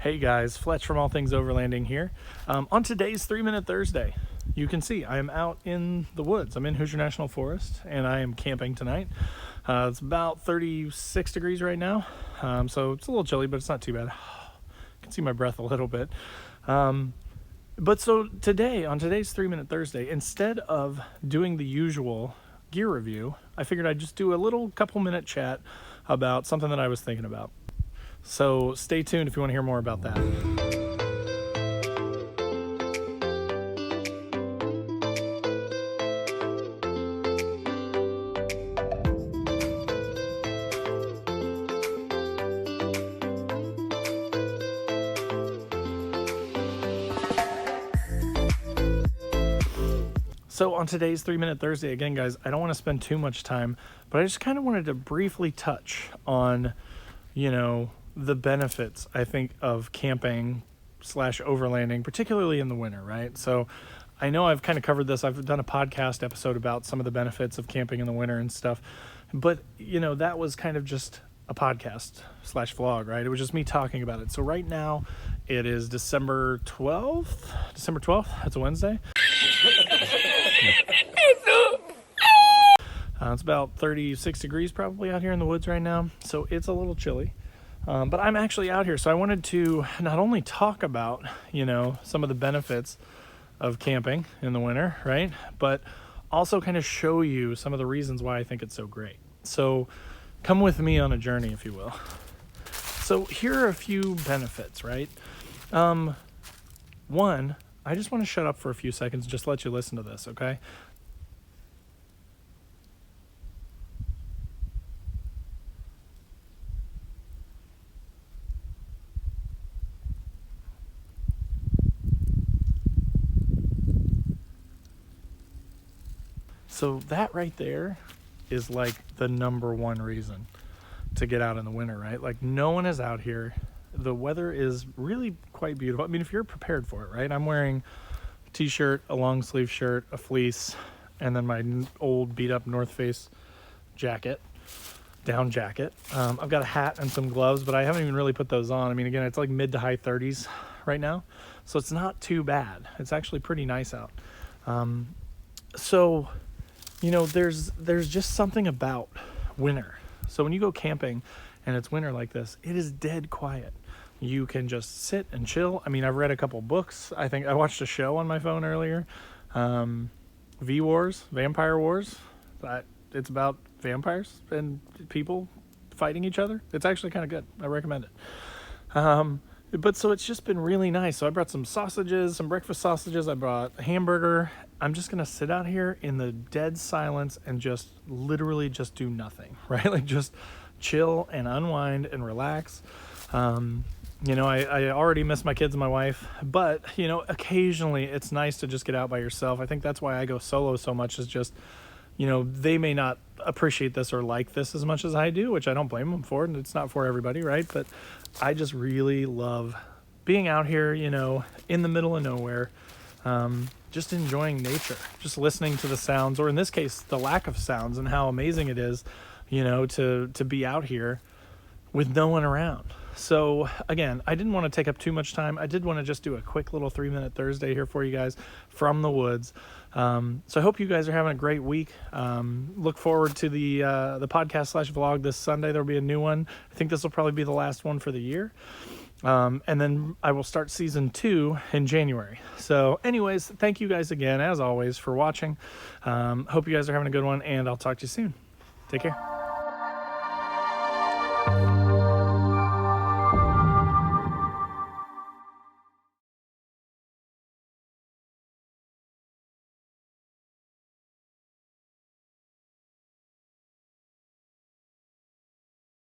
Hey guys, Fletch from All Things Overlanding here. On today's 3-Minute Thursday, you can see I am out in the woods. I'm in Hoosier National Forest and I am camping tonight. It's about 36 degrees right now, so it's a little chilly, but it's not too bad. I can see my breath a little bit. But so today, on today's 3-Minute Thursday, instead of doing the usual gear review, I figured I'd just do a little couple-minute chat about something that I was thinking about. So stay tuned if you want to hear more about that. So on today's 3-Minute Thursday, again, guys, I don't want to spend too much time, but I just kind of wanted to briefly touch on, the benefits, I think, of camping / overlanding, particularly in the winter, right? So I know I've kind of covered this. I've done a podcast episode about some of the benefits of camping in the winter and stuff, but, that was kind of just a podcast / vlog, right? It was just me talking about it. So right now it is December 12th. It's a Wednesday. It's about 36 degrees probably out here in the woods right now, so it's a little chilly. But I'm actually out here, so I wanted to not only talk about, some of the benefits of camping in the winter, right? But also kind of show you some of the reasons why I think it's so great. So come with me on a journey, if you will. So here are a few benefits, right? One, I just want to shut up for a few seconds, just let you listen to this, okay? So that right there is like the number one reason to get out in the winter, right? Like no one is out here. The weather is really quite beautiful. I mean, if you're prepared for it, right? I'm wearing a t-shirt, a long sleeve shirt, a fleece, and then my old beat up North Face jacket, down jacket. I've got a hat and some gloves, but I haven't even really put those on. I mean, again, it's like mid to high 30s right now. So it's not too bad. It's actually pretty nice out. There's just something about winter. So when you go camping and it's winter like this, it is dead quiet. You can just sit and chill. I mean, I've read a couple books. I think I watched a show on my phone earlier. Vampire Wars. It's about vampires and people fighting each other. It's actually kind of good. I recommend it. But so it's just been really nice. So I brought some sausages, some breakfast sausages. I brought a hamburger. I'm just going to sit out here in the dead silence and just literally just do nothing, right? Like just chill and unwind and relax. I already miss my kids and my wife, but, occasionally it's nice to just get out by yourself. I think that's why I go solo so much, is just, they may not appreciate this or like this as much as I do, which I don't blame them for, and it's not for everybody, right? But I just really love being out here, in the middle of nowhere, just enjoying nature, just listening to the sounds, or in this case, the lack of sounds, and how amazing it is, to be out here with no one around. So again, I didn't want to take up too much time. I did want to just do a quick little 3-Minute Thursday here for you guys from the woods. So I hope you guys are having a great week. Look forward to the podcast / vlog this Sunday. There'll be a new one. I think this will probably be the last one for the year. And then I will start season 2 in January. So anyways, thank you guys again, as always, for watching. Hope you guys are having a good one, and I'll talk to you soon. Take care.